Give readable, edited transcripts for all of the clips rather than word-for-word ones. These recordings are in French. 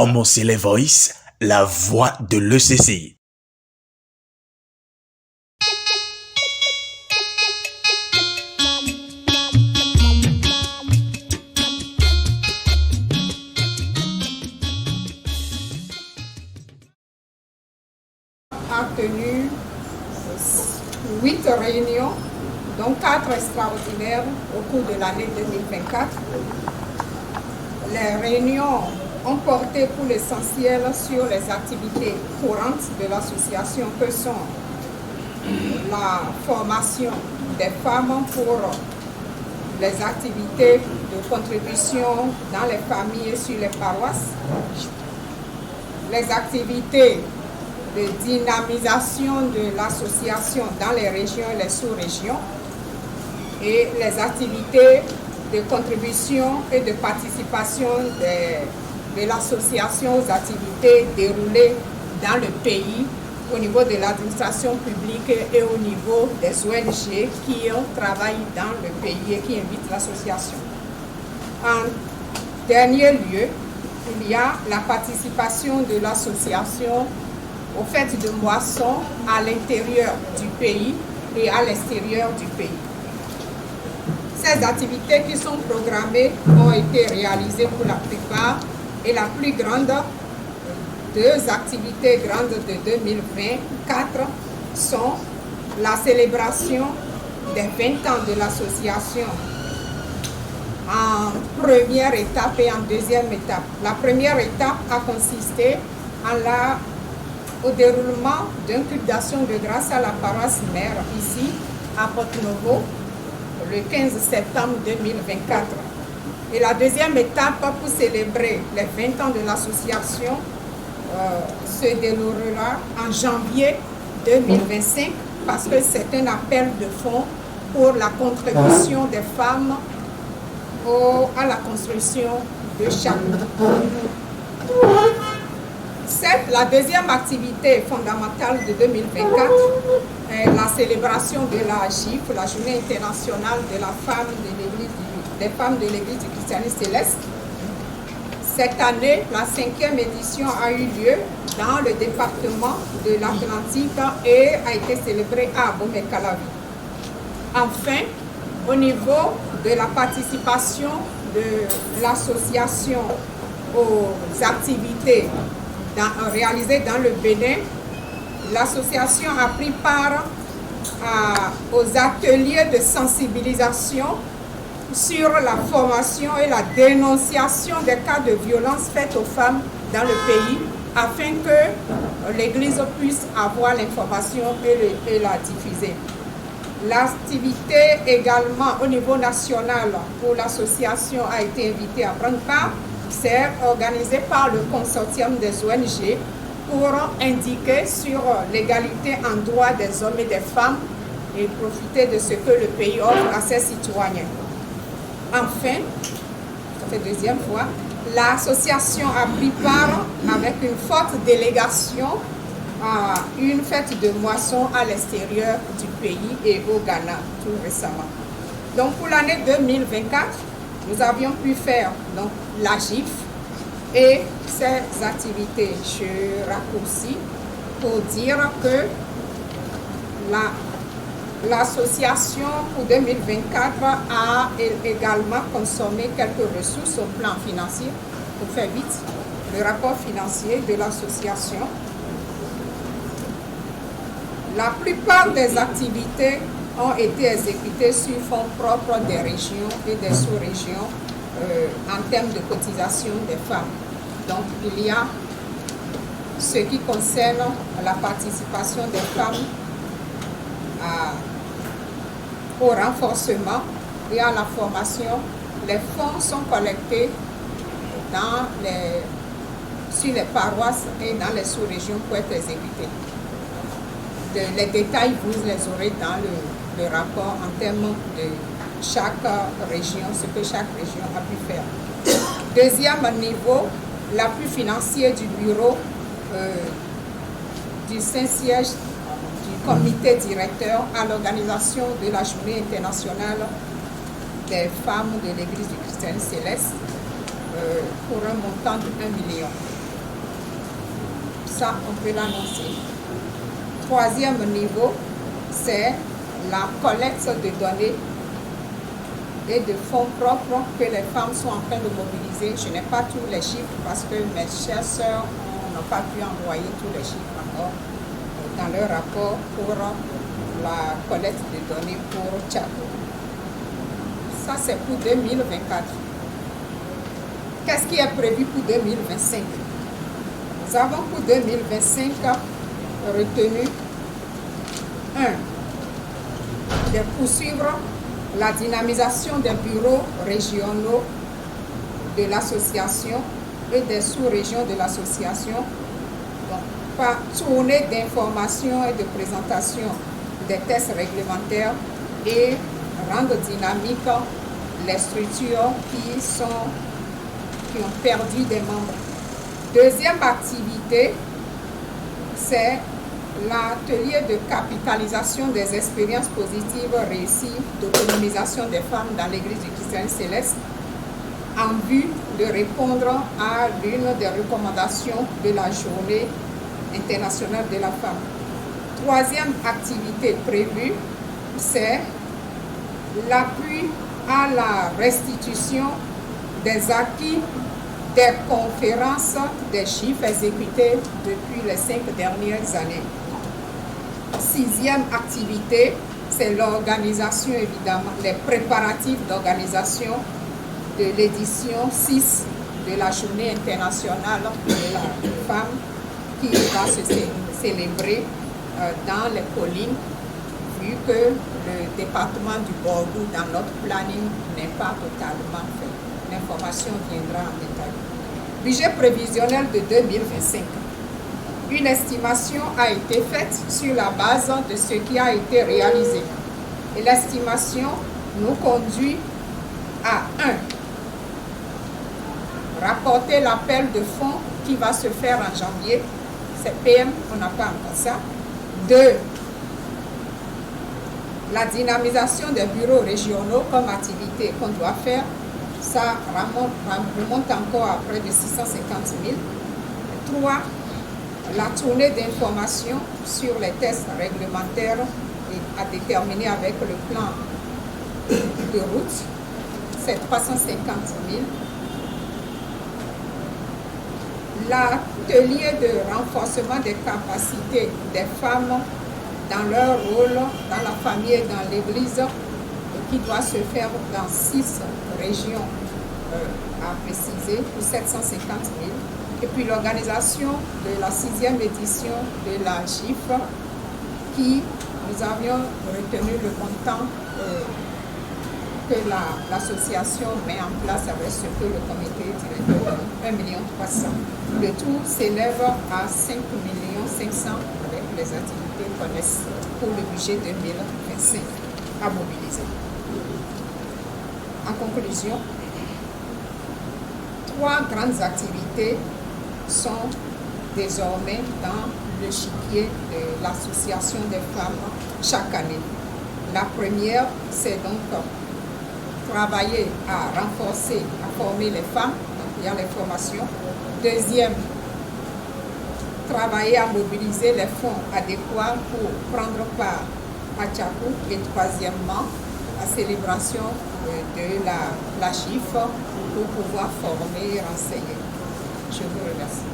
Homocele Voice, la voix de l'ECCI. A tenu 8 réunions, dont 4 extraordinaires au cours de l'année 2024. Les réunions ont porté pour l'essentiel sur les activités courantes de l'association que sont la formation des femmes pour les activités de contribution dans les familles et sur les paroisses, les activités de dynamisation de l'association dans les régions et les sous-régions et les activités de contribution et de participation de l'association aux activités déroulées dans le pays au niveau de l'administration publique et au niveau des ONG qui travaillent dans le pays et qui invitent l'association. En dernier lieu, il y a la participation de l'association aux fêtes de moisson à l'intérieur du pays et à l'extérieur du pays. Ces activités qui sont programmées ont été réalisées pour la plupart et la plus grande, 2 activités grandes de 2024 sont la célébration des 20 ans de l'association en première étape et en deuxième étape. La première étape a consisté au déroulement d'une culte d'action de grâce à la paroisse mère ici à Porto-Novo le 15 septembre 2024. Et la deuxième étape pour célébrer les 20 ans de l'association se déroulera en janvier 2025 parce que c'est un appel de fonds pour la contribution des femmes à la construction de chapelles. La deuxième activité fondamentale de 2024 est la célébration de la JIF, la Journée internationale de la femme des femmes de l'Église du christianisme céleste. Cette année, la 5e édition a eu lieu dans le département de l'Atlantique et a été célébrée à Abomey-Calavi. Enfin, au niveau de la participation de l'association aux activités réalisées dans le Bénin, l'association a pris part aux ateliers de sensibilisation sur la formation et la dénonciation des cas de violence faites aux femmes dans le pays afin que l'Église puisse avoir l'information et la diffuser. L'activité également au niveau national où l'association a été invitée à prendre part, c'est organisé par le consortium des ONG pour indiquer sur l'égalité en droit des hommes et des femmes et profiter de ce que le pays offre à ses citoyens. Enfin, ça fait deuxième fois, l'association a pris part avec une forte délégation à une fête de moisson à l'extérieur du pays et au Ghana tout récemment. Donc pour l'année 2024, nous avions pu faire donc, la GIF et ces activités. Je raccourcis pour dire que l'association pour 2024 a également consommé quelques ressources au plan financier. Pour faire vite, le rapport financier de l'association. La plupart des activités ont été exécutées sur fonds propres des régions et des sous-régions en termes de cotisation des femmes. Donc, il y a ce qui concerne la participation des femmes au renforcement et à la formation. Les fonds sont collectés sur les paroisses et dans les sous-régions pour être exécutés. Les détails, vous les aurez dans le rapport en termes de chaque région, ce que chaque région a pu faire. Deuxième niveau, l'appui financier du bureau du Saint-Siège du comité directeur à l'organisation de la Journée internationale des femmes de l'Église du christianisme céleste pour un montant de 1 million. Ça, on peut l'annoncer. Troisième niveau, c'est la collecte de données et de fonds propres que les femmes sont en train de mobiliser. Je n'ai pas tous les chiffres parce que mes chères sœurs n'ont pas pu envoyer tous les chiffres encore dans leur rapport pour la collecte de données pour Tchako. Ça, c'est pour 2024. Qu'est-ce qui est prévu pour 2025? Nous avons pour 2025 retenu 1. De poursuivre la dynamisation des bureaux régionaux de l'association et des sous-régions de l'association, par tournée d'information et de présentation des tests réglementaires et rendre dynamique les structures qui ont perdu des membres. Deuxième activité, c'est l'atelier de capitalisation des expériences positives réussies d'autonomisation des femmes dans l'Église du Christianisme céleste en vue de répondre à l'une des recommandations de la Journée internationale de la femme. Troisième activité prévue, c'est l'appui à la restitution des acquis des conférences des chiffres exécutés depuis les 5 dernières années. Sixième activité, c'est l'organisation, évidemment, les préparatifs d'organisation de l'édition 6 de la Journée internationale de la femme qui va se célébrer dans les collines, vu que le département du Bordeaux, dans notre planning, n'est pas totalement fait. L'information viendra en détail. Budget prévisionnel de 2025. Une estimation a été faite sur la base de ce qui a été réalisé. Et l'estimation nous conduit à 1. Rapporter l'appel de fonds qui va se faire en janvier. C'est PM, on n'a pas encore ça. 2. La dynamisation des bureaux régionaux comme activité qu'on doit faire. Ça remonte encore à près de 650 000. 3. La tournée d'information sur les tests réglementaires à déterminer avec le plan de route, c'est 350 000. L'atelier de renforcement des capacités des femmes dans leur rôle dans la famille et dans l'Église, qui doit se faire dans 6 régions à préciser, pour 750 000. Et puis l'organisation de la 6e édition de la GIF, qui nous avions retenu le montant que l'association met en place avec ce que le comité directeur de 1 300 000. Le tout s'élève à 5 500 000 avec les activités connexes pour le budget 2025 à mobiliser. En conclusion, 3 grandes activités sont désormais dans l'échiquier de l'association des femmes chaque année. La première, c'est donc travailler à renforcer, à former les femmes, donc il y a les formations. Deuxième, travailler à mobiliser les fonds adéquats pour prendre part à Tchako. Et troisièmement, la célébration de la GIF pour pouvoir former et renseigner. Je vous remercie.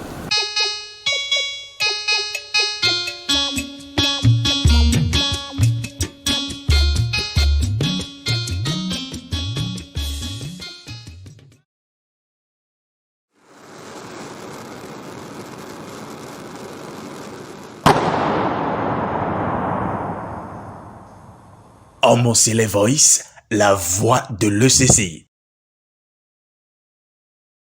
Homo Voice, la voix de l'ECCI.